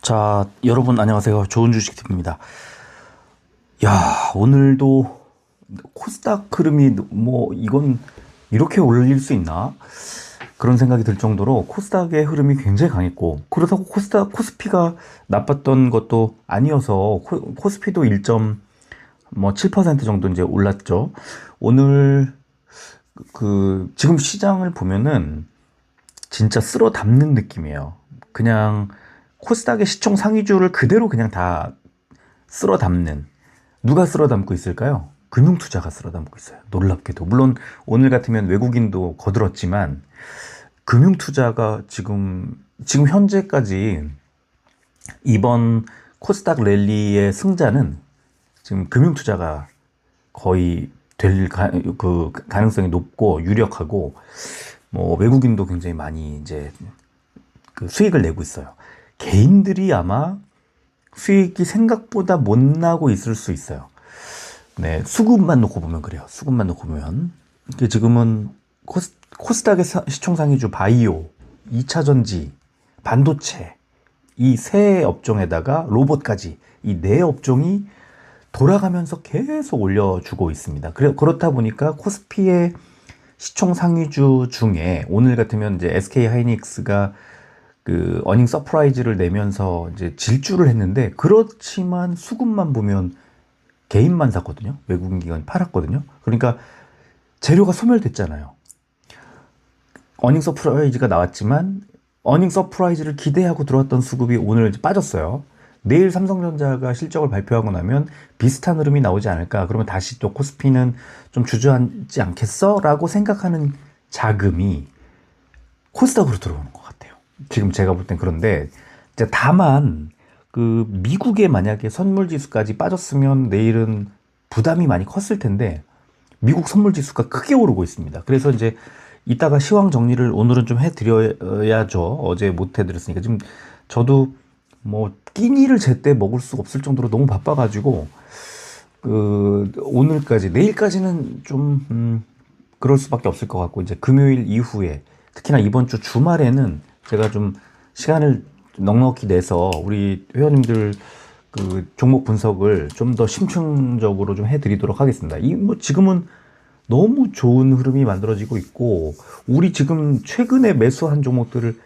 자, 여러분 안녕하세요. 좋은 주식TV입니다. 야, 오늘도 코스닥 흐름이 이건 이렇게 올릴 수 있나? 그런 생각이 들 정도로 코스닥의 흐름이 굉장히 강했고, 그렇다고 코스피가 나빴던 것도 아니어서 코스피도 1.7% 정도 이제 올랐죠. 오늘 지금 시장을 보면은 진짜 쓸어 담는 느낌이에요. 그냥 코스닥의 시총 상위주를 그대로 그냥 다 쓸어 담는. 누가 쓸어 담고 있을까요? 금융투자가 쓸어 담고 있어요. 놀랍게도. 물론 오늘 같으면 외국인도 거들었지만 금융투자가 지금 현재까지 이번 코스닥 랠리의 승자는 지금 금융투자가 거의 될 가능성이 높고 유력하고, 외국인도 굉장히 많이 이제 수익을 내고 있어요. 개인들이 아마 수익이 생각보다 못 나고 있을 수 있어요. 네, 수급만 놓고 보면 그래요. 수급만 놓고 보면. 이게 지금은 코스닥의 시총 상위주 바이오, 2차 전지, 반도체, 이 세 업종에다가 로봇까지 이 네 업종이 돌아가면서 계속 올려주고 있습니다. 그렇다 보니까 코스피의 시총 상위주 중에 오늘 같으면 이제 SK 하이닉스가 어닝 서프라이즈를 내면서 이제 질주를 했는데, 그렇지만 수급만 보면 개인만 샀거든요. 외국인 기관이 팔았거든요. 그러니까 재료가 소멸됐잖아요. 어닝 서프라이즈가 나왔지만 어닝 서프라이즈를 기대하고 들어왔던 수급이 오늘 이제 빠졌어요. 내일 삼성전자가 실적을 발표하고 나면 비슷한 흐름이 나오지 않을까. 그러면 다시 또 코스피는 좀 주저앉지 않겠어? 라고 생각하는 자금이 코스닥으로 들어오는 것 같아요. 지금 제가 볼 땐. 그런데 이제 다만 미국에 만약에 선물 지수까지 빠졌으면 내일은 부담이 많이 컸을 텐데 미국 선물 지수가 크게 오르고 있습니다. 그래서 이제 이따가 시황 정리를 오늘은 좀 해드려야죠. 어제 못 해드렸으니까. 지금 저도 끼니를 제때 먹을 수가 없을 정도로 너무 바빠가지고 오늘까지, 내일까지는 좀 그럴 수밖에 없을 것 같고, 이제 금요일 이후에 특히나 이번 주 주말에는 제가 좀 시간을 넉넉히 내서 우리 회원님들 종목 분석을 좀 더 심층적으로 좀 해드리도록 하겠습니다. 지금은 너무 좋은 흐름이 만들어지고 있고, 우리 지금 최근에 매수한 종목들을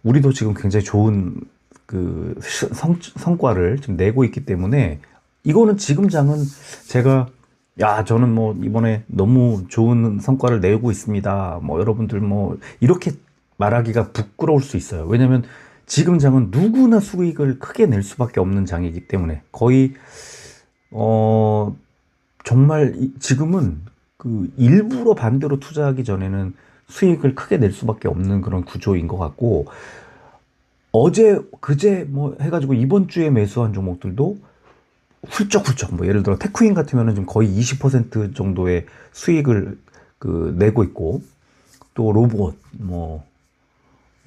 우리도 지금 굉장히 좋은 성과를 지금 내고 있기 때문에, 이거는 지금 장은 저는 이번에 너무 좋은 성과를 내고 있습니다. 여러분들 이렇게 말하기가 부끄러울 수 있어요. 왜냐면 지금 장은 누구나 수익을 크게 낼 수밖에 없는 장이기 때문에, 거의 정말 지금은 일부러 반대로 투자하기 전에는 수익을 크게 낼 수밖에 없는 그런 구조인 것 같고, 그제 해가지고 이번 주에 매수한 종목들도 훌쩍훌쩍, 예를 들어 테크인 같으면은 지금 거의 20% 정도의 수익을 내고 있고, 또 로봇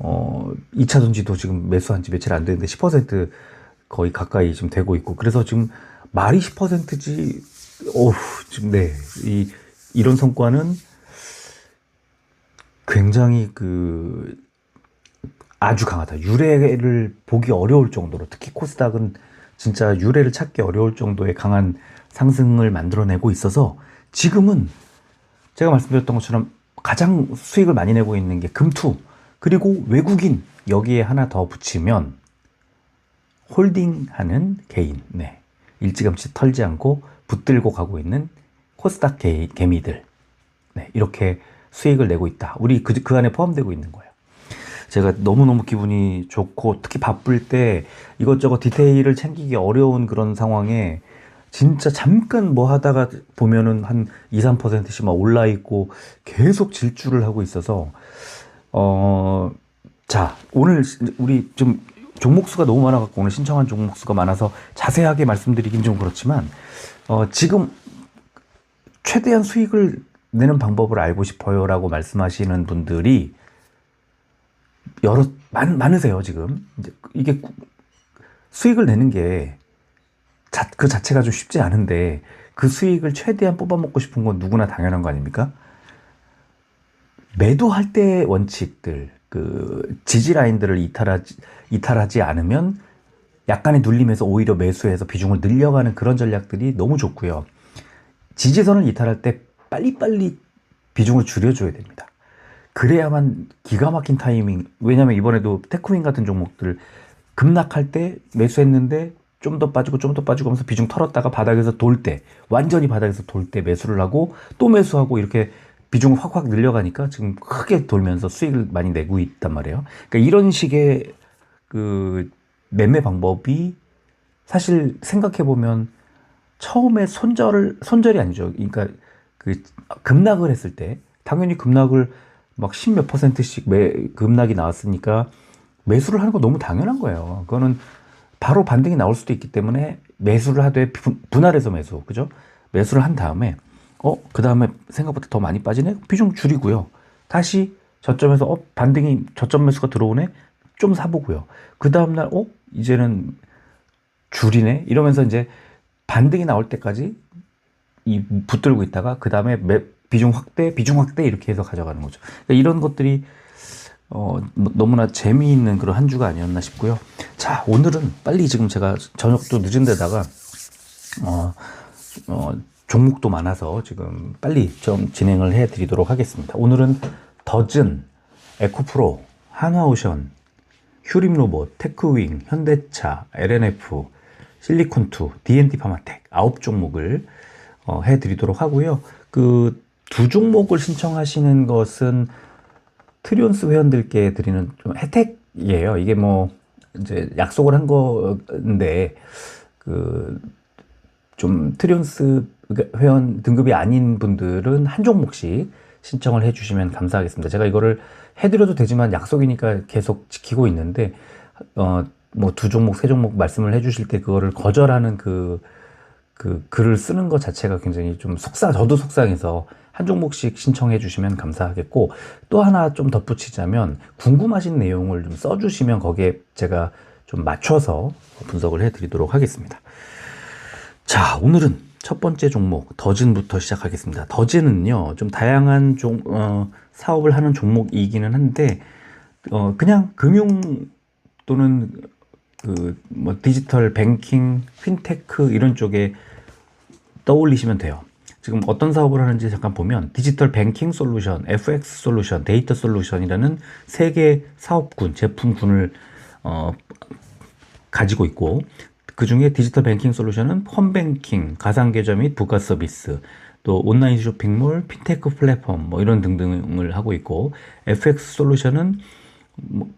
2차 전지도 지금 매수한 지 며칠 안 됐는데 10% 거의 가까이 지금 되고 있고, 그래서 지금 말이 10%지, 지금 이런 성과는 굉장히 아주 강하다. 유례를 보기 어려울 정도로, 특히 코스닥은 진짜 유례를 찾기 어려울 정도의 강한 상승을 만들어내고 있어서, 지금은 제가 말씀드렸던 것처럼 가장 수익을 많이 내고 있는 게 금투, 그리고 외국인, 여기에 하나 더 붙이면 홀딩하는 개인, 일찌감치 털지 않고 붙들고 가고 있는 코스닥 개미들, 이렇게 수익을 내고 있다. 우리 그 안에 포함되고 있는 거예요. 제가 너무너무 기분이 좋고, 특히 바쁠 때 이것저것 디테일을 챙기기 어려운 그런 상황에 진짜 잠깐 하다가 보면은 한 2, 3%씩 막 올라 있고 계속 질주를 하고 있어서, 자, 오늘 우리 좀 종목 수가 너무 많아갖고 오늘 신청한 종목 수가 많아서 자세하게 말씀드리긴 좀 그렇지만, 지금 최대한 수익을 내는 방법을 알고 싶어요 라고 말씀하시는 분들이 많으세요. 지금 이게 수익을 내는 게 그 자체가 좀 쉽지 않은데, 그 수익을 최대한 뽑아먹고 싶은 건 누구나 당연한 거 아닙니까? 매도할 때 원칙들, 지지 라인들을 이탈하지 않으면 약간의 눌림에서 오히려 매수해서 비중을 늘려가는 그런 전략들이 너무 좋고요. 지지선을 이탈할 때 빨리빨리 비중을 줄여줘야 됩니다. 그래야만 기가 막힌 타이밍, 왜냐면 이번에도 테크윈 같은 종목들 급락할 때 매수했는데 좀 더 빠지고 좀 더 빠지고 하면서 비중 털었다가 바닥에서 돌 때, 완전히 바닥에서 돌 때 매수를 하고 또 매수하고 이렇게 비중을 확확 늘려가니까 지금 크게 돌면서 수익을 많이 내고 있단 말이에요. 그러니까 이런 식의 그 매매 방법이 사실 생각해보면 처음에 손절이 아니죠. 그러니까 그 급락을 했을 때 당연히 급락을 막 10몇 퍼센트씩 급락이 나왔으니까 매수를 하는 거 너무 당연한 거예요. 그거는 바로 반등이 나올 수도 있기 때문에 매수를 하되 분할해서 매수, 그죠? 매수를 한 다음에 그 다음에 생각보다 더 많이 빠지네? 비중 줄이고요. 다시 저점에서 반등이 저점 매수가 들어오네? 좀 사보고요. 그 다음날 이제는 줄이네? 이러면서 이제 반등이 나올 때까지 붙들고 있다가 그 다음에 비중 확대 이렇게 해서 가져가는 거죠. 그러니까 이런 것들이 너무나 재미있는 그런 한 주가 아니었나 싶고요. 자, 오늘은 빨리 지금 제가 저녁도 늦은 데다가 종목도 많아서 지금 빨리 좀 진행을 해 드리도록 하겠습니다. 오늘은 더즌, 에코프로, 한화오션, 휴림로봇, 테크윙, 현대차, LNF, 실리콘2, D&D 파마텍 9종목을 해 드리도록 하고요. 그 두 종목을 신청하시는 것은 트리온스 회원들께 드리는 좀 혜택이에요. 이게 뭐 이제 약속을 한 건데 그 좀 트리온스 회원 등급이 아닌 분들은 한 종목씩 신청을 해주시면 감사하겠습니다. 제가 이거를 해드려도 되지만 약속이니까 계속 지키고 있는데 뭐 두 종목, 세 종목 말씀을 해주실 때 그거를 거절하는 그 글을 쓰는 것 자체가 굉장히 좀 저도 속상해서 한 종목씩 신청해 주시면 감사하겠고, 또 하나 좀 덧붙이자면 궁금하신 내용을 좀 써주시면 거기에 제가 좀 맞춰서 분석을 해 드리도록 하겠습니다. 자, 오늘은 첫 번째 종목 더진부터 시작하겠습니다. 더진은요 좀 다양한 사업을 하는 종목이기는 한데 그냥 금융 또는 뭐 디지털 뱅킹, 핀테크 이런 쪽에 떠올리시면 돼요. 지금 어떤 사업을 하는지 잠깐 보면 디지털 뱅킹 솔루션, FX 솔루션, 데이터 솔루션이라는 세 개 사업군, 제품군을 가지고 있고, 그 중에 디지털 뱅킹 솔루션은 펀뱅킹, 가상계좌 및 부가 서비스, 또 온라인 쇼핑몰, 핀테크 플랫폼 뭐 이런 등등을 하고 있고, FX 솔루션은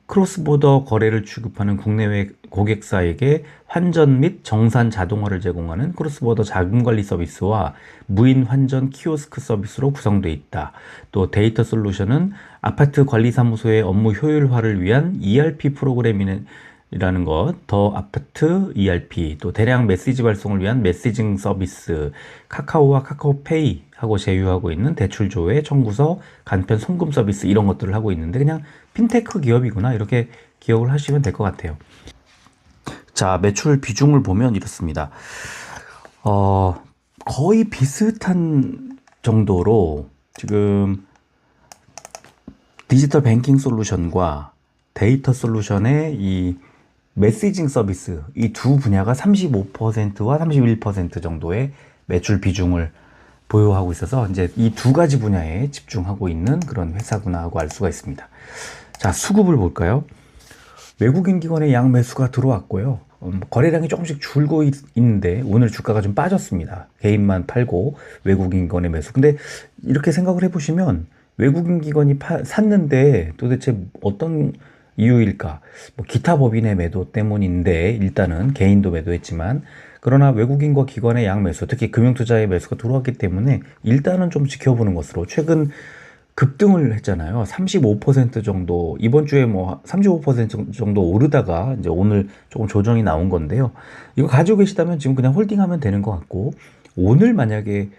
크로스보더 거래를 취급하는 국내외 고객사에게 환전 및 정산 자동화를 제공하는 크로스보더 자금관리 서비스와 무인 환전 키오스크 서비스로 구성되어 있다. 또 데이터 솔루션은 아파트 관리사무소의 업무 효율화를 위한 ERP 프로그램이라는 것, 더 아파트 ERP, 또 대량 메시지 발송을 위한 메시징 서비스, 카카오와 카카오페이 하고 제휴하고 있는 대출 조회, 청구서, 간편 송금 서비스 이런 것들을 하고 있는데 그냥 핀테크 기업이구나 이렇게 기억을 하시면 될 것 같아요. 자, 매출 비중을 보면 이렇습니다. 거의 비슷한 정도로 지금 디지털 뱅킹 솔루션과 데이터 솔루션의 이 메시징 서비스 이 두 분야가 35%와 31% 정도의 매출 비중을 보유하고 있어서 이제 이 두 가지 분야에 집중하고 있는 그런 회사구나 하고 알 수가 있습니다. 자, 수급을 볼까요? 외국인 기관의 양매수가 들어왔고요. 거래량이 조금씩 줄고 있는데 오늘 주가가 좀 빠졌습니다. 개인만 팔고 외국인 기관의 매수. 근데 이렇게 생각을 해보시면 외국인 기관이 샀는데 도대체 어떤 이유일까? 뭐 기타 법인의 매도 때문인데 일단은 개인도 매도했지만, 그러나 외국인과 기관의 양매수, 특히 금융투자의 매수가 들어왔기 때문에 일단은 좀 지켜보는 것으로 최근 급등을 했잖아요. 35% 정도, 이번 주에 뭐 35% 정도 오르다가 이제 오늘 조금 조정이 나온 건데요. 이거 가지고 계시다면 지금 그냥 홀딩하면 되는 것 같고, 오늘 만약에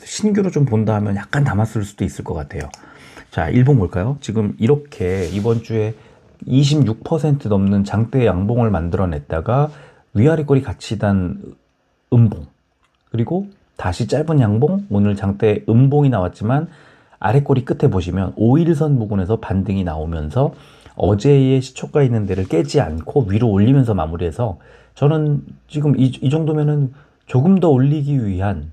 신규로 좀 본다 하면 약간 담았을 수도 있을 것 같아요. 자, 일봉 볼까요? 지금 이렇게 이번 주에 26% 넘는 장대 양봉을 만들어냈다가 위아래 꼬리 같이 단 음봉, 그리고 다시 짧은 양봉, 오늘 장대 음봉이 나왔지만 아래 꼬리 끝에 보시면 5일선 부근에서 반등이 나오면서 어제의 시초가 있는 데를 깨지 않고 위로 올리면서 마무리해서 저는 지금 이 정도면은 조금 더 올리기 위한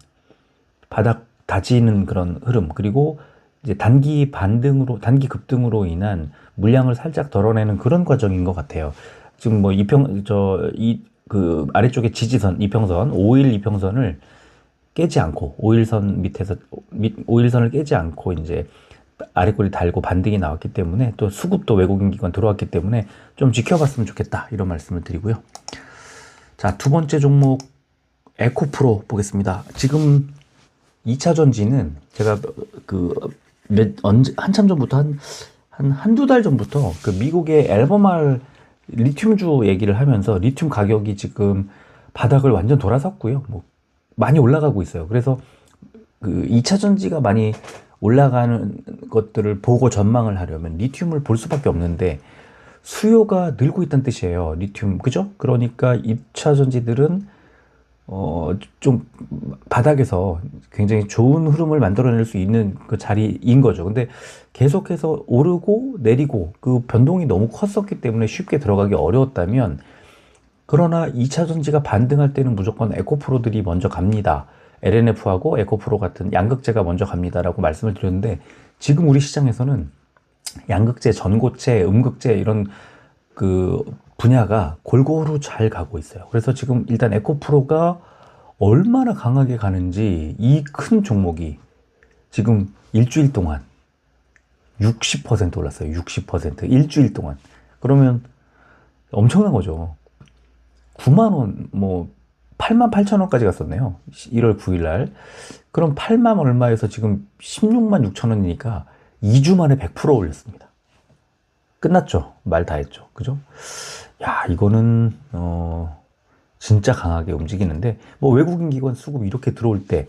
바닥 다지는 그런 흐름, 그리고 이제 단기 반등으로, 단기 급등으로 인한 물량을 살짝 덜어내는 그런 과정인 것 같아요. 지금 뭐 그 아래쪽에 지지선, 이평선, 5일 이평선을 깨지 않고, 5일선 밑에서, 5일선을 깨지 않고 이제 아래꼬리 달고 반등이 나왔기 때문에, 또 수급도 외국인 기관 들어왔기 때문에 좀 지켜봤으면 좋겠다, 이런 말씀을 드리고요. 자, 두 번째 종목 에코프로 보겠습니다. 지금 2차 전지는 제가 한참 전부터 한두 달 전부터 그 미국의 앨범알 리튬주 얘기를 하면서 리튬 가격이 지금 바닥을 완전 돌아섰고요. 뭐 많이 올라가고 있어요. 그래서 그 2차 전지가 많이 올라가는 것들을 보고 전망을 하려면 리튬을 볼 수밖에 없는데, 수요가 늘고 있다는 뜻이에요. 리튬. 그죠? 그러니까 2차 전지들은 좀 바닥에서 굉장히 좋은 흐름을 만들어낼 수 있는 그 자리인 거죠. 근데 계속해서 오르고 내리고 그 변동이 너무 컸었기 때문에 쉽게 들어가기 어려웠다면, 그러나 2차 전지가 반등할 때는 무조건 에코프로들이 먼저 갑니다. LNF하고 에코프로 같은 양극재가 먼저 갑니다라고 말씀을 드렸는데, 지금 우리 시장에서는 양극재, 전고체, 음극재 이런 그 분야가 골고루 잘 가고 있어요. 그래서 지금 일단 에코프로가 얼마나 강하게 가는지, 이 큰 종목이 지금 일주일 동안 60% 올랐어요. 60%. 일주일 동안. 그러면 엄청난 거죠. 9만 원, 뭐 8만 8천 원까지 갔었네요. 1월 9일 날. 그럼 8만 얼마에서 지금 16만 6천 원이니까 2주 만에 100% 올렸습니다. 끝났죠. 말 다 했죠. 그죠? 야, 이거는 진짜 강하게 움직이는데, 뭐 외국인 기관 수급이 이렇게 들어올 때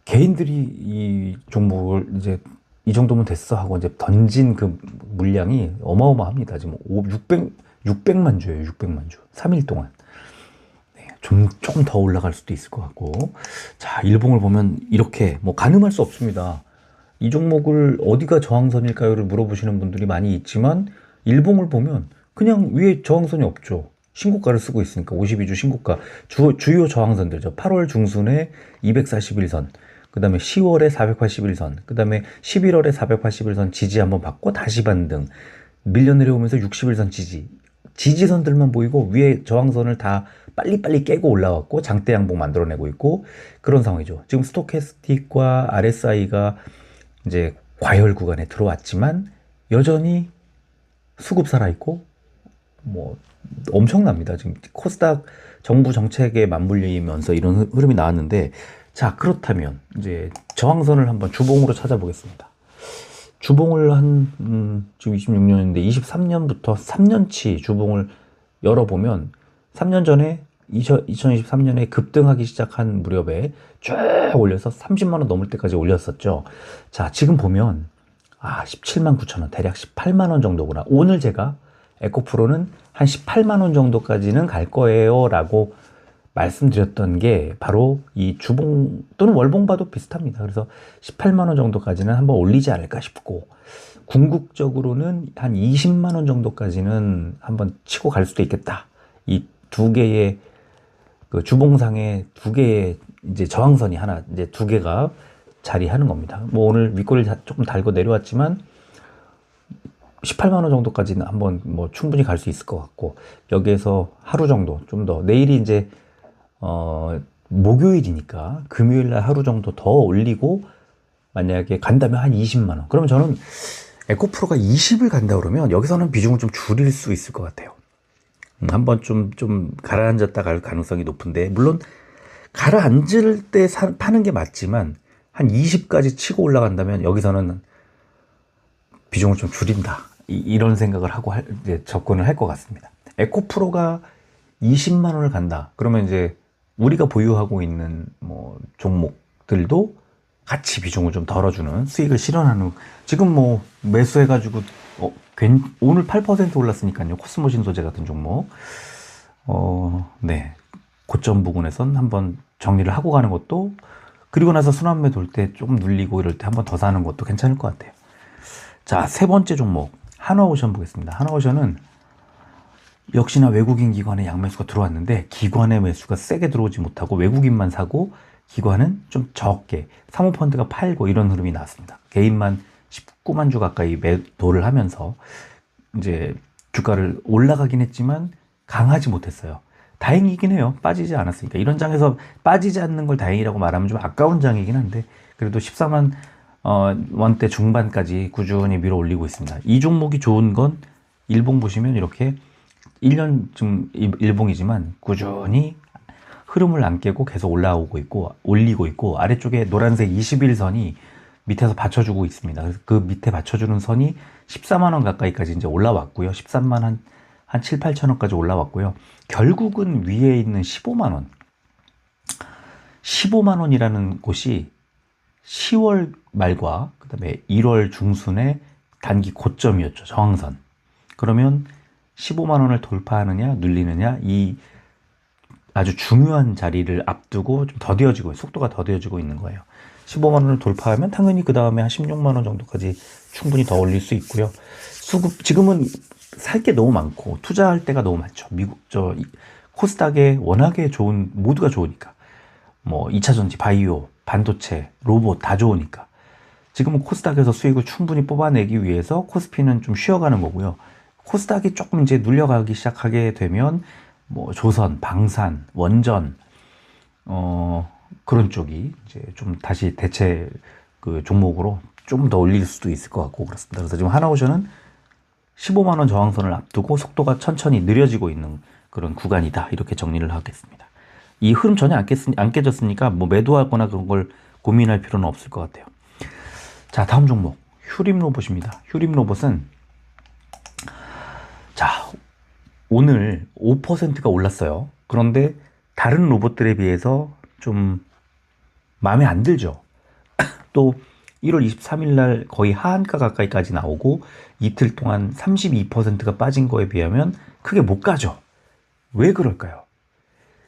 개인들이 이 종목을 이제 이 정도면 됐어 하고 이제 던진 그 물량이 어마어마합니다. 지금 600만 주예요. 600만 주. 3일 동안. 네, 조금 더 올라갈 수도 있을 것 같고. 자, 일봉을 보면 이렇게 뭐 가늠할 수 없습니다. 이 종목을 어디가 저항선일까요를 물어보시는 분들이 많이 있지만, 일봉을 보면 그냥 위에 저항선이 없죠. 신고가를 쓰고 있으니까 52주 신고가. 주요 저항선들죠. 8월 중순에 241선, 그 다음에 10월에 481선, 그 다음에 11월에 481선 지지 한번 받고 다시 반등, 밀려 내려오면서 61선 지지선들만 보이고 위에 저항선을 다 빨리빨리 깨고 올라왔고 장대 양봉 만들어내고 있고, 그런 상황이죠. 지금 스토캐스틱과 RSI가 이제 과열 구간에 들어왔지만 여전히 수급 살아있고 뭐 엄청납니다. 지금 코스닥 정부 정책에 맞물리면서 이런 흐름이 나왔는데, 자, 그렇다면 이제 저항선을 한번 주봉으로 찾아보겠습니다. 주봉을 지금 26년인데 23년부터 3년치 주봉을 열어보면, 3년 전에 2023년에 급등하기 시작한 무렵에 쭉 올려서 30만 원 넘을 때까지 올렸었죠. 자, 지금 보면 17만 9천 원, 대략 18만 원 정도구나. 오늘 제가 에코프로는 한 18만 원 정도까지는 갈 거예요 라고 말씀드렸던 게 바로 이 주봉 또는 월봉 봐도 비슷합니다. 그래서 18만 원 정도까지는 한번 올리지 않을까 싶고, 궁극적으로는 한 20만 원 정도까지는 한번 치고 갈 수도 있겠다. 이 두 개의 그 주봉상에 두 개의 이제 저항선이 하나, 이제 두 개가 자리하는 겁니다. 뭐 오늘 윗꼬리를 조금 달고 내려왔지만 18만 원 정도까지는 한번 뭐 충분히 갈 수 있을 것 같고, 여기에서 하루 정도 좀 더, 내일이 이제 목요일이니까 금요일 날 하루 정도 더 올리고, 만약에 간다면 한 20만 원. 그러면 저는 에코프로가 20을 간다 그러면 여기서는 비중을 좀 줄일 수 있을 것 같아요. 한번 좀 가라앉았다 갈 가능성이 높은데, 물론 가라앉을 때 파는 게 맞지만 한 20까지 치고 올라간다면 여기서는 비중을 좀 줄인다, 이런 생각을 하고 이제 접근을 할 것 같습니다. 에코프로가 20만 원을 간다 그러면 이제 우리가 보유하고 있는 뭐 종목들도 같이 비중을 좀 덜어주는, 수익을 실현하는, 지금 뭐 매수해가지고 오늘 8% 올랐으니까요. 코스모신 소재 같은 종목, 네, 고점 부근에선 한번 정리를 하고 가는 것도, 그리고 나서 순환매 돌 때 조금 눌리고 이럴 때 한번 더 사는 것도 괜찮을 것 같아요. 자, 세 번째 종목 한화오션 보겠습니다. 한화오션은 역시나 외국인 기관의 양매수가 들어왔는데 기관의 매수가 세게 들어오지 못하고 외국인만 사고 기관은 좀 적게 사모펀드가 팔고 이런 흐름이 나왔습니다. 개인만 19만 주 가까이 매도를 하면서 이제 주가를 올라가긴 했지만 강하지 못했어요. 다행이긴 해요. 빠지지 않았으니까. 이런 장에서 빠지지 않는 걸 다행이라고 말하면 좀 아까운 장이긴 한데 그래도 14만 원대 중반까지 꾸준히 밀어 올리고 있습니다. 이 종목이 좋은 건 일봉 보시면 이렇게 1년쯤 일봉이지만 꾸준히 흐름을 안 깨고 계속 올리고 있고 아래쪽에 노란색 21선이 밑에서 받쳐주고 있습니다. 그래서 그 밑에 받쳐주는 선이 14만 원 가까이까지 이제 올라왔고요. 13만 한 7, 8천 원까지 올라왔고요. 결국은 위에 있는 15만 원. 15만 원이라는 곳이 10월 말과 그다음에 1월 중순의 단기 고점이었죠. 저항선. 그러면 15만 원을 돌파하느냐 눌리느냐 이 아주 중요한 자리를 앞두고 좀 더뎌지고 속도가 더뎌지고 있는 거예요. 15만 원을 돌파하면 당연히 그 다음에 한 16만 원 정도까지 충분히 더 올릴 수 있고요. 지금은 살 게 너무 많고 투자할 때가 너무 많죠. 코스닥에 워낙에 좋은 모두가 좋으니까 뭐 2차 전지, 바이오, 반도체, 로봇 다 좋으니까 지금은 코스닥에서 수익을 충분히 뽑아내기 위해서 코스피는 좀 쉬어가는 거고요. 코스닥이 조금 이제 눌려가기 시작하게 되면 뭐 조선, 방산, 원전 그런 쪽이 이제 좀 다시 대체 그 종목으로 좀 더 올릴 수도 있을 것 같고 그렇습니다. 그래서 지금 하나오션은 15만 원 저항선을 앞두고 속도가 천천히 느려지고 있는 그런 구간이다. 이렇게 정리를 하겠습니다. 이 흐름 전혀 안 깨졌으니까 뭐 매도하거나 그런 걸 고민할 필요는 없을 것 같아요. 자, 다음 종목 휴림로봇입니다. 휴림로봇은 자, 오늘 5%가 올랐어요. 그런데 다른 로봇들에 비해서 좀 마음에 안 들죠. 또 1월 23일 날 거의 하한가 가까이까지 나오고 이틀 동안 32%가 빠진 거에 비하면 크게 못 가죠. 왜 그럴까요?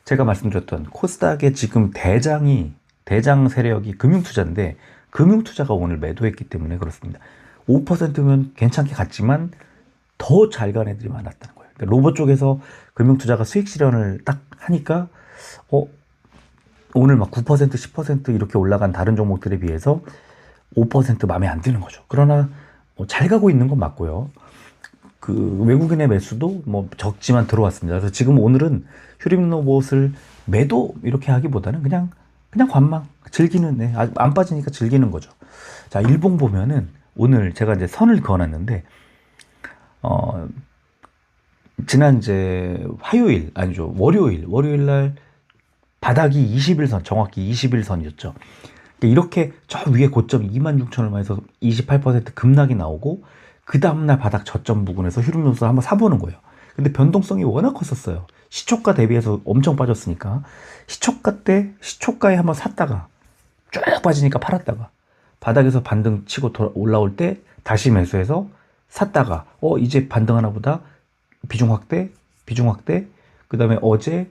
제가 말씀드렸던 코스닥의 지금 대장 세력이 금융투자인데 금융투자가 오늘 매도했기 때문에 그렇습니다. 5%면 괜찮게 갔지만 더 잘 간 애들이 많았다는 거예요. 그러니까 로봇 쪽에서 금융투자가 수익 실현을 딱 하니까 오늘 막 9%, 10% 이렇게 올라간 다른 종목들에 비해서 5% 마음에 안 드는 거죠. 그러나 잘 가고 있는 건 맞고요. 그 외국인의 매수도 뭐 적지만 들어왔습니다. 그래서 지금 오늘은 휴림로봇을 매도 이렇게 하기보다는 그냥 관망 즐기는 안 빠지니까 즐기는 거죠. 자, 일봉 보면은 오늘 제가 이제 선을 그어놨는데 지난 이제 월요일 날 바닥이 21선, 정확히 21선이었죠. 이렇게 저 위에 고점 26,000 얼마에서 28% 급락이 나오고 그 다음날 바닥 저점 부근에서 휴림로봇을 한번 사보는 거예요. 근데 변동성이 워낙 컸었어요. 시초가 대비해서 엄청 빠졌으니까 시초가에 한번 샀다가 쭉 빠지니까 팔았다가 바닥에서 반등 치고 올라올 때 다시 매수해서 샀다가 이제 반등하나 보다 비중 확대 그 다음에 어제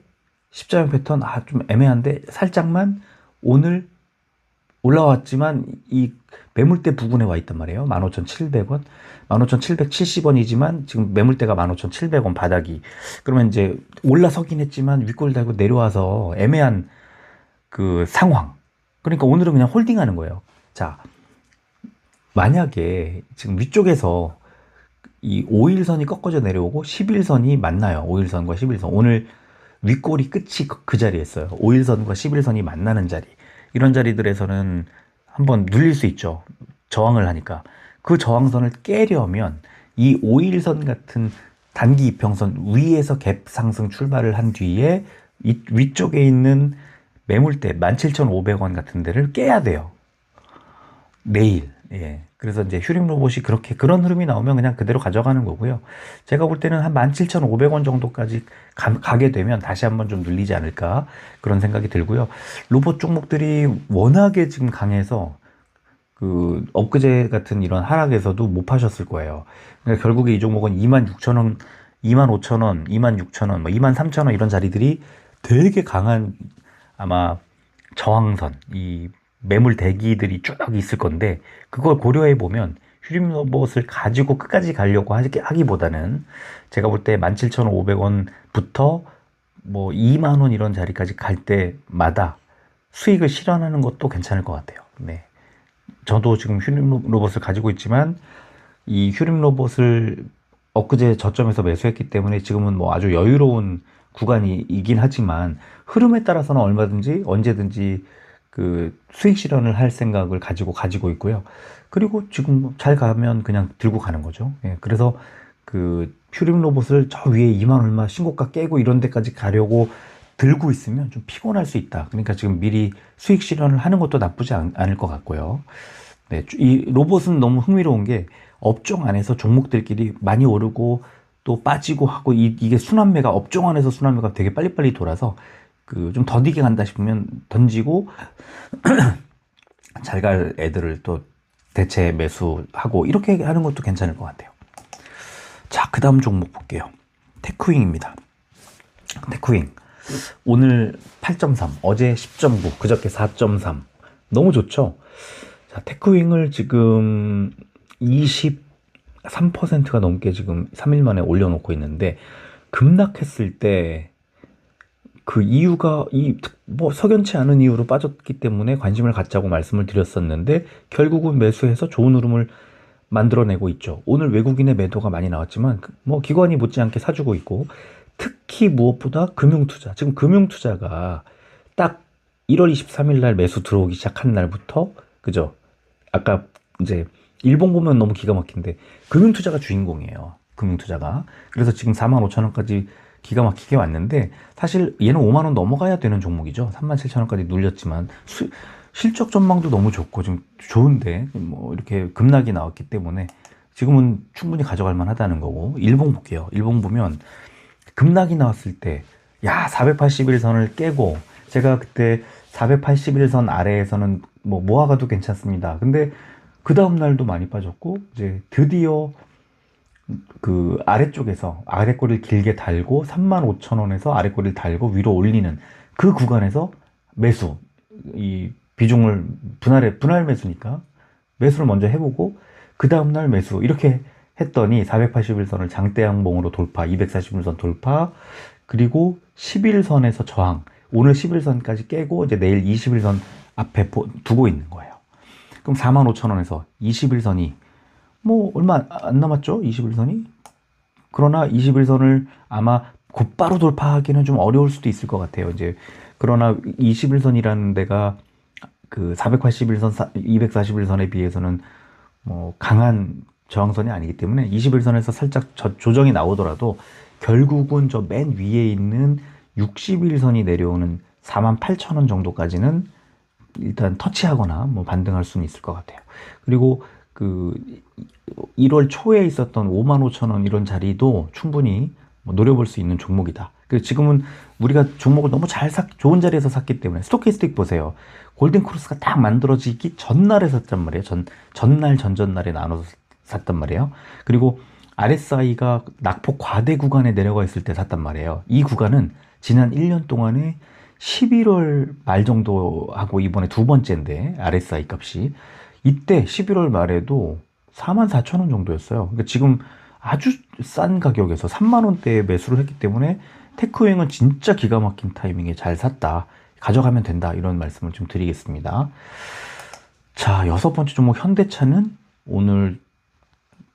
십자형 패턴 좀 애매한데 살짝만 오늘 올라왔지만 이 매물대 부근에 와 있단 말이에요. 15,700원 15,770원이지만 지금 매물대가 15,700원 바닥이 그러면 이제 올라서긴 했지만 윗골 달고 내려와서 애매한 그 상황. 그러니까 오늘은 그냥 홀딩하는 거예요. 자, 만약에 지금 위쪽에서 이 5일선이 꺾어져 내려오고 11선이 만나요. 5일선과 11선. 오늘 윗골이 끝이 그 자리였어요. 5일선과 11선이 만나는 자리. 이런 자리들에서는 한번 눌릴 수 있죠. 저항을 하니까. 그 저항선을 깨려면 이 5일선 같은 단기 이평선 위에서 갭 상승 출발을 한 뒤에 위쪽에 있는 매물대 17,500원 같은 데를 깨야 돼요. 내일. 예. 그래서 이제 휴림로봇이 그런 흐름이 나오면 그냥 그대로 가져가는 거고요. 제가 볼 때는 한 17,500원 정도까지 가게 되면 다시 한번 좀 눌리지 않을까 그런 생각이 들고요. 로봇 종목들이 워낙에 지금 강해서 그 엊그제 같은 이런 하락에서도 못 파셨을 거예요. 그러니까 결국에 이 종목은 26,000원, 25,000원, 26,000원, 뭐 23,000원 이런 자리들이 되게 강한 아마 저항선, 이 매물 대기들이 쭉 있을 건데 그걸 고려해 보면 휴림 로봇을 가지고 끝까지 가려고 하기보다는 제가 볼 때 17,500원부터 뭐 2만 원 이런 자리까지 갈 때마다 수익을 실현하는 것도 괜찮을 것 같아요. 네. 저도 지금 휴림 로봇을 가지고 있지만 이 휴림 로봇을 엊그제 저점에서 매수했기 때문에 지금은 뭐 아주 여유로운 구간이긴 하지만 흐름에 따라서는 얼마든지 언제든지 그 수익 실현을 할 생각을 가지고 있고요. 그리고 지금 잘 가면 그냥 들고 가는 거죠. 예, 그래서 그 휴림 로봇을 저 위에 2만 얼마 신고가 깨고 이런 데까지 가려고 들고 있으면 좀 피곤할 수 있다. 그러니까 지금 미리 수익 실현을 하는 것도 나쁘지 않을 것 같고요. 네, 이 로봇은 너무 흥미로운 게 업종 안에서 종목들끼리 많이 오르고 또 빠지고 하고 이게 순환매가 업종 안에서 순환매가 되게 빨리빨리 돌아서 그 좀 더디게 간다 싶으면 던지고 잘 갈 애들을 또 대체 매수하고 이렇게 하는 것도 괜찮을 것 같아요. 자, 그 다음 종목 볼게요. 테크윙입니다. 테크윙 오늘 8.3, 어제 10.9, 그저께 4.3 너무 좋죠? 자, 테크윙을 지금 23%가 넘게 지금 3일 만에 올려놓고 있는데 급락했을 때 그 이유가 뭐 석연치 않은 이유로 빠졌기 때문에 관심을 갖자고 말씀을 드렸었는데 결국은 매수해서 좋은 흐름을 만들어내고 있죠. 오늘 외국인의 매도가 많이 나왔지만 뭐 기관이 못지않게 사주고 있고 특히 무엇보다 금융투자. 지금 금융투자가 딱 1월 23일 날 매수 들어오기 시작한 날부터 그죠? 아까 이제 일봉 보면 너무 기가 막힌데 금융투자가 주인공이에요. 금융투자가. 그래서 지금 45,000원까지 기가 막히게 왔는데 사실 얘는 5만 원 넘어가야 되는 종목이죠. 37,000원까지 눌렸지만 실적 전망도 너무 좋고 좀 좋은데 뭐 이렇게 급락이 나왔기 때문에 지금은 충분히 가져갈 만하다는 거고. 일봉 볼게요. 일봉 보면 급락이 나왔을 때 야 481선을 깨고 제가 그때 481선 아래에서는 뭐 모아가도 괜찮습니다. 근데 그 다음 날도 많이 빠졌고 이제 드디어 그 아래쪽에서 아래꼬리를 길게 달고 35,000원에서 아래꼬리를 달고 위로 올리는 그 구간에서 매수 이 비중을 분할 매수니까 매수를 먼저 해보고 그 다음날 매수 이렇게 했더니 481선을 장대양봉으로 돌파 241선 돌파 그리고 11선에서 저항 오늘 11선까지 깨고 이제 내일 21선 앞에 두고 있는 거예요. 그럼 45,000원에서 21선이 뭐 얼마 안 남았죠? 21선이. 그러나 21선을 아마 곧바로 돌파하기는 좀 어려울 수도 있을 것 같아요. 이제 그러나 21선이라는 데가 그 481선, 241선에 비해서는 뭐 강한 저항선이 아니기 때문에 21선에서 살짝 조정이 나오더라도 결국은 저 맨 위에 있는 61선이 내려오는 48,000원 정도까지는 일단 터치하거나 뭐 반등할 수는 있을 것 같아요. 그리고 그 1월 초에 있었던 55,000원 이런 자리도 충분히 뭐 노려볼 수 있는 종목이다. 그래서 지금은 우리가 종목을 너무 좋은 자리에서 샀기 때문에 스토캐스틱 보세요. 골든크로스가 딱 만들어지기 전날에 샀단 말이에요. 전날, 전전날에 나눠서 샀단 말이에요. 그리고 RSI가 낙폭 과대 구간에 내려가 있을 때 샀단 말이에요. 이 구간은 지난 1년 동안에 11월 말 정도 하고 이번에 두 번째인데 RSI 값이 이때 11월 말에도 44,000원 정도였어요. 그러니까 지금 아주 싼 가격에서 3만 원대에 매수를 했기 때문에 테크윙은 진짜 기가 막힌 타이밍에 잘 샀다. 가져가면 된다. 이런 말씀을 좀 드리겠습니다. 자, 여섯 번째 종목 현대차는 오늘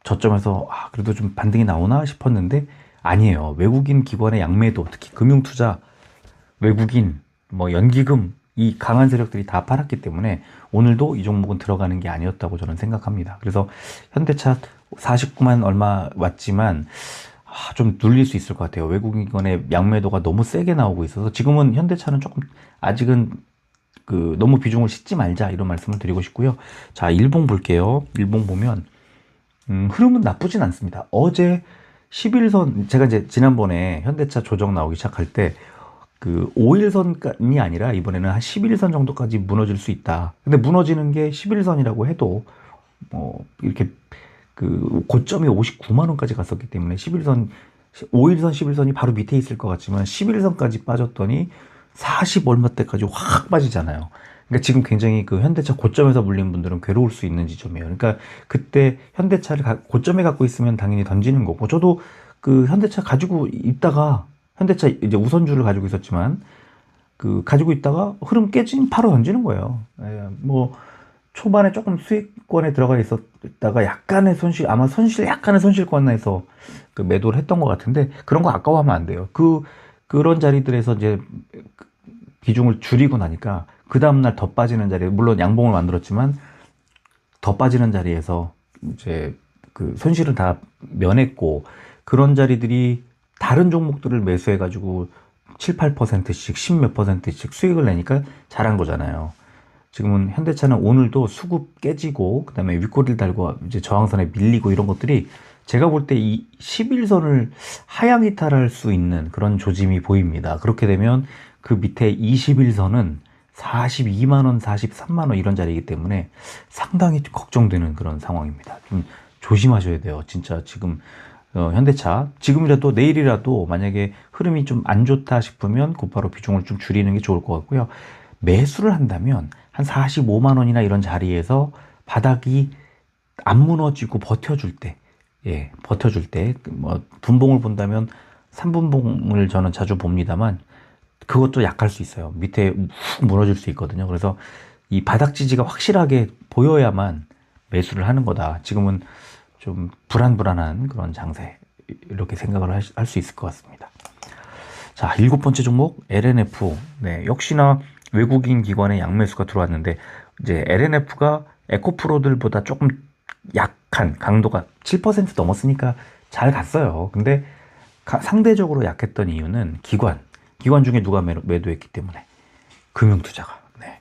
저점에서 그래도 좀 반등이 나오나 싶었는데 아니에요. 외국인 기관의 양매도 특히 금융투자 외국인 뭐 연기금 이 강한 세력들이 다 팔았기 때문에 오늘도 이 종목은 들어가는 게 아니었다고 저는 생각합니다. 그래서 현대차 49만 얼마 왔지만 좀 눌릴 수 있을 것 같아요. 외국인의 양매도가 너무 세게 나오고 있어서 지금은 현대차는 조금 아직은 그 너무 비중을 싣지 말자 이런 말씀을 드리고 싶고요. 자, 일봉 볼게요. 일봉 보면 흐름은 나쁘진 않습니다. 어제 11선 제가 이제 지난번에 현대차 조정 나오기 시작할 때 그 5일선이 아니라 이번에는 한 11선 정도까지 무너질 수 있다. 근데 무너지는 게 11선이라고 해도 뭐 이렇게 그 고점이 59만 원까지 갔었기 때문에 11선 5일선 11선이 바로 밑에 있을 것 같지만 11선까지 빠졌더니 40 얼마 때까지 확 빠지잖아요. 그러니까 지금 굉장히 그 현대차 고점에서 물린 분들은 괴로울 수 있는 지점이에요. 그러니까 그때 현대차를 고점에 갖고 있으면 당연히 던지는 거고, 저도 그 현대차 가지고 있다가, 현대차 이제 우선주를 가지고 있었지만 그 가지고 있다가 흐름 깨진 바로 던지는 거예요. 예, 뭐 초반에 조금 수익권에 들어가 있었다가 약간의 손실, 아마 약간의 손실권에서 그 매도를 했던 것 같은데, 그런 거 아까워하면 안 돼요. 그런 자리들에서 이제 비중을 줄이고 나니까 그 다음날 더 빠지는 자리에, 물론 양봉을 만들었지만 더 빠지는 자리에서 이제 그 손실은 다 면했고, 그런 자리들이 다른 종목들을 매수해가지고 7, 8%씩 10몇 %씩 수익을 내니까 잘한 거잖아요. 지금은 현대차는 오늘도 수급 깨지고 그다음에 윗꼬리를 달고 이제 저항선에 밀리고 이런 것들이, 제가 볼 때 이 11선을 하향 이탈할 수 있는 그런 조짐이 보입니다. 그렇게 되면 그 밑에 21선은 42만 원, 43만 원 이런 자리이기 때문에 상당히 걱정되는 그런 상황입니다. 좀 조심하셔야 돼요. 진짜 지금 현대차 지금이라도, 내일이라도 만약에 흐름이 좀 안 좋다 싶으면 곧바로 비중을 좀 줄이는 게 좋을 것 같고요. 매수를 한다면 한 45만 원이나 이런 자리에서 바닥이 안 무너지고 버텨줄 때, 예, 버텨줄 때, 뭐 분봉을 본다면 3분봉을 저는 자주 봅니다만 그것도 약할 수 있어요. 밑에 훅 무너질 수 있거든요. 그래서 이 바닥 지지가 확실하게 보여야만 매수를 하는 거다. 지금은 좀 불안불안한 그런 장세, 이렇게 생각을 할 수 있을 것 같습니다. 자, 7번째 종목 LNF. 네, 역시나 외국인 기관의 양매수가 들어왔는데, 이제 LNF가 에코프로들보다 조금 약한, 강도가 7% 넘었으니까 잘 갔어요. 근데 상대적으로 약했던 이유는 기관 중에 누가 매도했기 때문에, 금융투자가. 네.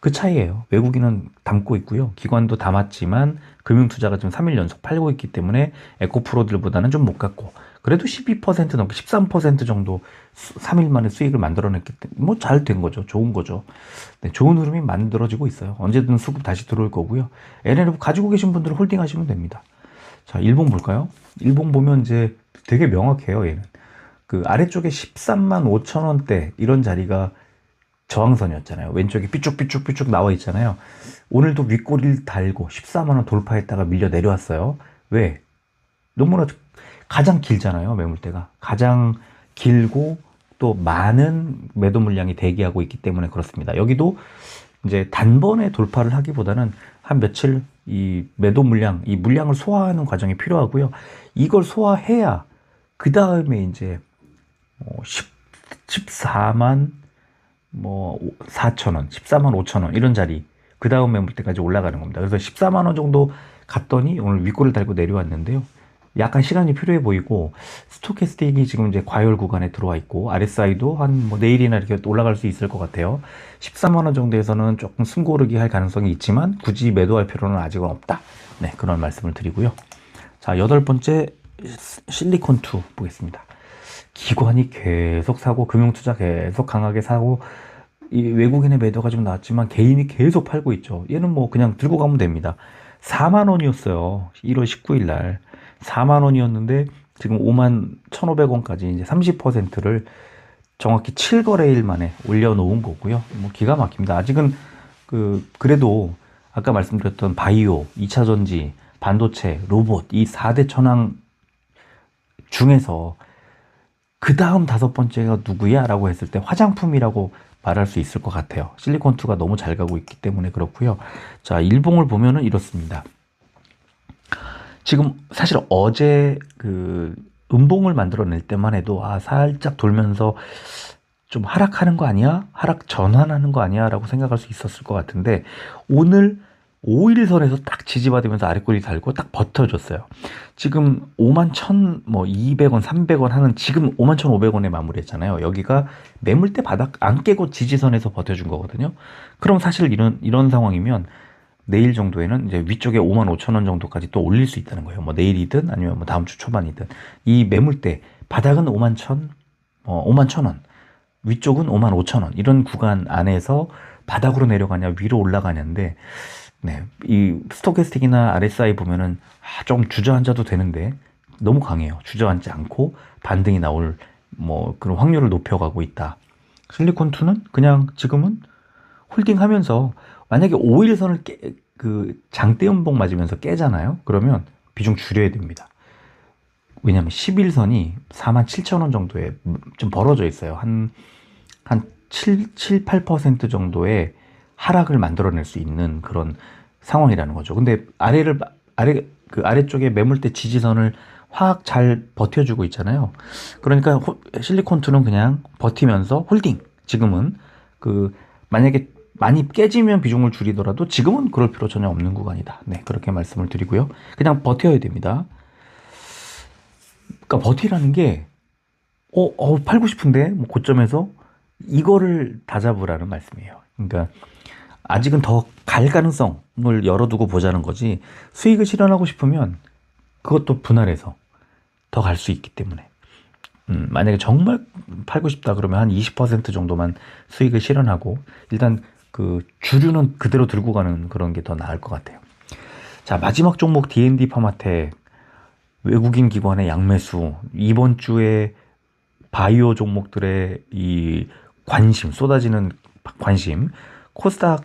그 차이예요. 외국인은 담고 있고요. 기관도 담았지만 금융투자가 지금 3일 연속 팔고 있기 때문에 에코프로들보다는 좀 못 갔고, 그래도 12% 넘게 13% 정도 3일 만에 수익을 만들어냈기 때문에 뭐 잘 된 거죠. 좋은 거죠. 네, 좋은 흐름이 만들어지고 있어요. 언제든 수급 다시 들어올 거고요. LNF 가지고 계신 분들은 홀딩 하시면 됩니다. 자, 일봉 볼까요? 일봉 보면 이제 되게 명확해요. 얘는 그 아래쪽에 13만 5천 원대 이런 자리가 저항선이었잖아요. 왼쪽에 삐쭉삐쭉 나와 있잖아요. 오늘도 윗꼬리를 달고 14만 원 돌파했다가 밀려 내려왔어요. 왜? 너무나 가장 길잖아요. 매물대가 가장 길고 또 많은 매도 물량이 대기하고 있기 때문에 그렇습니다. 여기도 이제 단번에 돌파를 하기보다는 한 며칠 이 매도 물량, 이 물량을 소화하는 과정이 필요하고요. 이걸 소화해야 그 다음에 이제 14만 뭐 4천 원, 14만 5천 원 이런 자리, 그 다음 매물대까지 올라가는 겁니다. 그래서 14만 원 정도 갔더니 오늘 윗골을 달고 내려왔는데요. 약간 시간이 필요해 보이고, 스토캐스틱이 지금 이제 과열 구간에 들어와 있고, RSI도 한 뭐 내일이나 이렇게 올라갈 수 있을 것 같아요. 14만 원 정도에서는 조금 숨고르기 할 가능성이 있지만 굳이 매도할 필요는 아직은 없다. 네, 그런 말씀을 드리고요. 자, 8번째 실리콘2 보겠습니다. 기관이 계속 사고, 금융투자 계속 강하게 사고, 이 외국인의 매도가 좀 나왔지만 개인이 계속 팔고 있죠. 얘는 뭐 그냥 들고 가면 됩니다. 4만 원이었어요. 1월 19일 날 4만 원이었는데 지금 5만 1,500원까지 이제 30%를 정확히 7거래일 만에 올려놓은 거고요. 뭐 기가 막힙니다. 아직은 그래도 아까 말씀드렸던 바이오, 2차 전지, 반도체, 로봇 이 4대 천왕 중에서 그 다음 5번째가 누구야? 라고 했을 때 화장품이라고 말할 수 있을 것 같아요. 실리콘2가 너무 잘 가고 있기 때문에 그렇고요. 자, 일봉을 보면은 이렇습니다. 지금 사실 어제 그 음봉을 만들어낼 때만 해도 살짝 돌면서 좀 하락하는 거 아니야? 하락 전환하는 거 아니야? 라고 생각할 수 있었을 것 같은데, 오늘 5일선에서 딱 지지받으면서 아래꼬리 달고 딱 버텨줬어요. 지금 5만 200원, 300원 하는 지금 5만 1,500원에 마무리했잖아요. 여기가 매물대 바닥 안 깨고 지지선에서 버텨준 거거든요. 그럼 사실 이런 상황이면 내일 정도에는 이제 위쪽에 5만 5천 원 정도까지 또 올릴 수 있다는 거예요. 뭐 내일이든 아니면 뭐 다음 주 초반이든. 이 매물대 바닥은 5만 1,000원, 위쪽은 5만 5천 원, 이런 구간 안에서 바닥으로 내려가냐 위로 올라가냐인데, 네, 이 스토캐스틱이나 RSI 보면은 조금 주저앉아도 되는데 너무 강해요. 주저앉지 않고 반등이 나올 뭐 그런 확률을 높여가고 있다. 실리콘2는 그냥 지금은 홀딩하면서 만약에 5일선을 그 장대 연봉 맞으면서 깨잖아요. 그러면 비중 줄여야 됩니다. 왜냐면 11선이 47,000원 정도에 좀 벌어져 있어요. 한 8% 정도의 하락을 만들어낼 수 있는 그런 상황이라는 거죠. 근데 그 아래쪽에 매물대 지지선을 확 잘 버텨주고 있잖아요. 그러니까 실리콘2는 그냥 버티면서 홀딩. 지금은 만약에 많이 깨지면 비중을 줄이더라도 지금은 그럴 필요 전혀 없는 구간이다. 네, 그렇게 말씀을 드리고요. 그냥 버텨야 됩니다. 그러니까 버티라는 게 팔고 싶은데 뭐 고점에서 이거를 다 잡으라는 말씀이에요. 그러니까 아직은 더 갈 가능성을 열어두고 보자는 거지, 수익을 실현하고 싶으면 그것도 분할해서 더 갈 수 있기 때문에 만약에 정말 팔고 싶다 그러면 한 20% 정도만 수익을 실현하고 일단 그 주류는 그대로 들고 가는 그런 게 더 나을 것 같아요. 자, 마지막 종목 D&D 파마텍, 외국인 기관의 양매수, 이번 주에 바이오 종목들의 이 관심, 쏟아지는 관심, 코스닥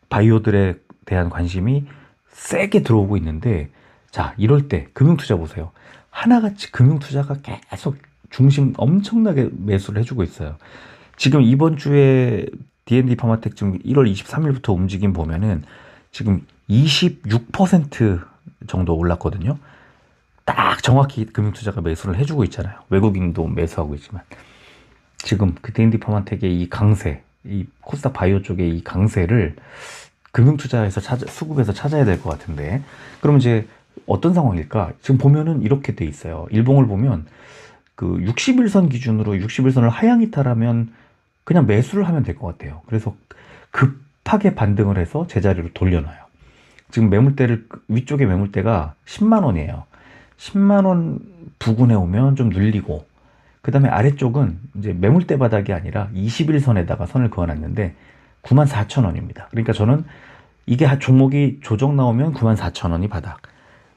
바이오들에 대한 관심이 세게 들어오고 있는데, 자, 이럴 때 금융투자 보세요. 하나같이 금융투자가 계속 중심 엄청나게 매수를 해주고 있어요. 지금 이번 주에 D&D 파마텍 지금 1월 23일부터 움직임 보면은 지금 26% 정도 올랐거든요. 딱 정확히 금융투자가 매수를 해주고 있잖아요. 외국인도 매수하고 있지만 지금 그 D&D 파마텍의 이 강세, 이 코스닥 바이오 쪽의 이 강세를 금융투자에서 수급에서 찾아야 될 것 같은데, 그럼 이제 어떤 상황일까? 지금 보면은 이렇게 돼 있어요. 일봉을 보면 그 61선 기준으로 61선을 하향 이탈하면 그냥 매수를 하면 될 것 같아요. 그래서 급하게 반등을 해서 제자리로 돌려놔요. 지금 매물대를, 위쪽에 매물대가 10만 원이에요. 10만 원 부근에 오면 좀 눌리고, 그 다음에 아래쪽은 이제 매물대 바닥이 아니라 21선에다가 선을 그어놨는데 94,000원입니다. 그러니까 저는 이게 종목이 조정 나오면 94,000원이 바닥,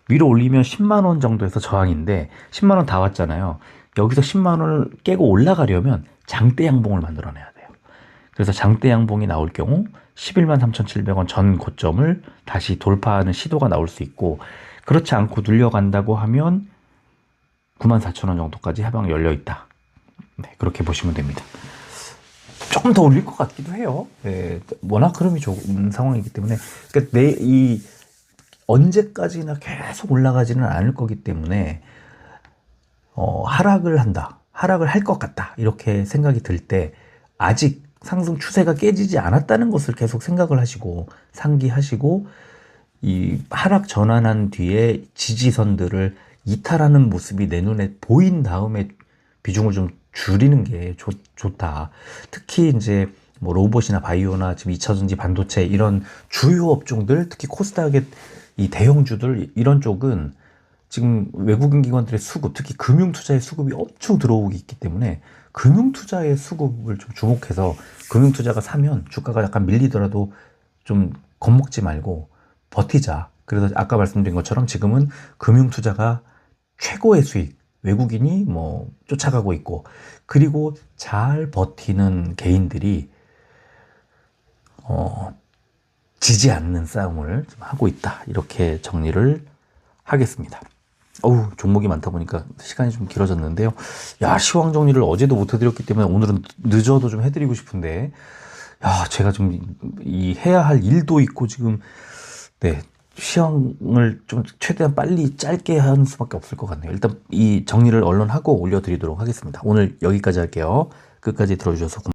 위로 올리면 10만 원 정도에서 저항인데 10만 원 다 왔잖아요. 여기서 10만 원을 깨고 올라가려면 장대 양봉을 만들어내야 돼요. 그래서 장대 양봉이 나올 경우 11만 3,700원 전 고점을 다시 돌파하는 시도가 나올 수 있고, 그렇지 않고 눌려간다고 하면 94,000원 정도까지 하방 열려 있다. 네, 그렇게 보시면 됩니다. 조금 더 올릴 것 같기도 해요. 네, 워낙 흐름이 좋은 상황이기 때문에. 그러니까 언제까지나 계속 올라가지는 않을 거기 때문에 하락을 할 것 같다, 이렇게 생각이 들 때 아직 상승 추세가 깨지지 않았다는 것을 계속 생각을 하시고 상기하시고, 이 하락 전환한 뒤에 지지선들을 이탈하는 모습이 내 눈에 보인 다음에 비중을 좀 줄이는 게 좋다. 특히 이제 뭐 로봇이나 바이오나 지금 2차전지 반도체 이런 주요 업종들, 특히 코스닥의 이 대형주들, 이런 쪽은 지금 외국인 기관들의 수급, 특히 금융투자의 수급이 엄청 들어오기 있기 때문에 금융투자의 수급을 좀 주목해서, 금융투자가 사면 주가가 약간 밀리더라도 좀 겁먹지 말고 버티자. 그래서 아까 말씀드린 것처럼 지금은 금융투자가 최고의 수익, 외국인이 뭐 쫓아가고 있고, 그리고 잘 버티는 개인들이 지지 않는 싸움을 좀 하고 있다, 이렇게 정리를 하겠습니다. 종목이 많다 보니까 시간이 좀 길어졌는데요. 야, 시황 정리를 어제도 못 해드렸기 때문에 오늘은 늦어도 좀 해드리고 싶은데, 야, 제가 좀 해야 할 일도 있고 지금, 네, 시황을 좀 최대한 빨리 짧게 하는 수밖에 없을 것 같네요. 일단 이 정리를 얼른 하고 올려드리도록 하겠습니다. 오늘 여기까지 할게요. 끝까지 들어주셔서 고맙습니다.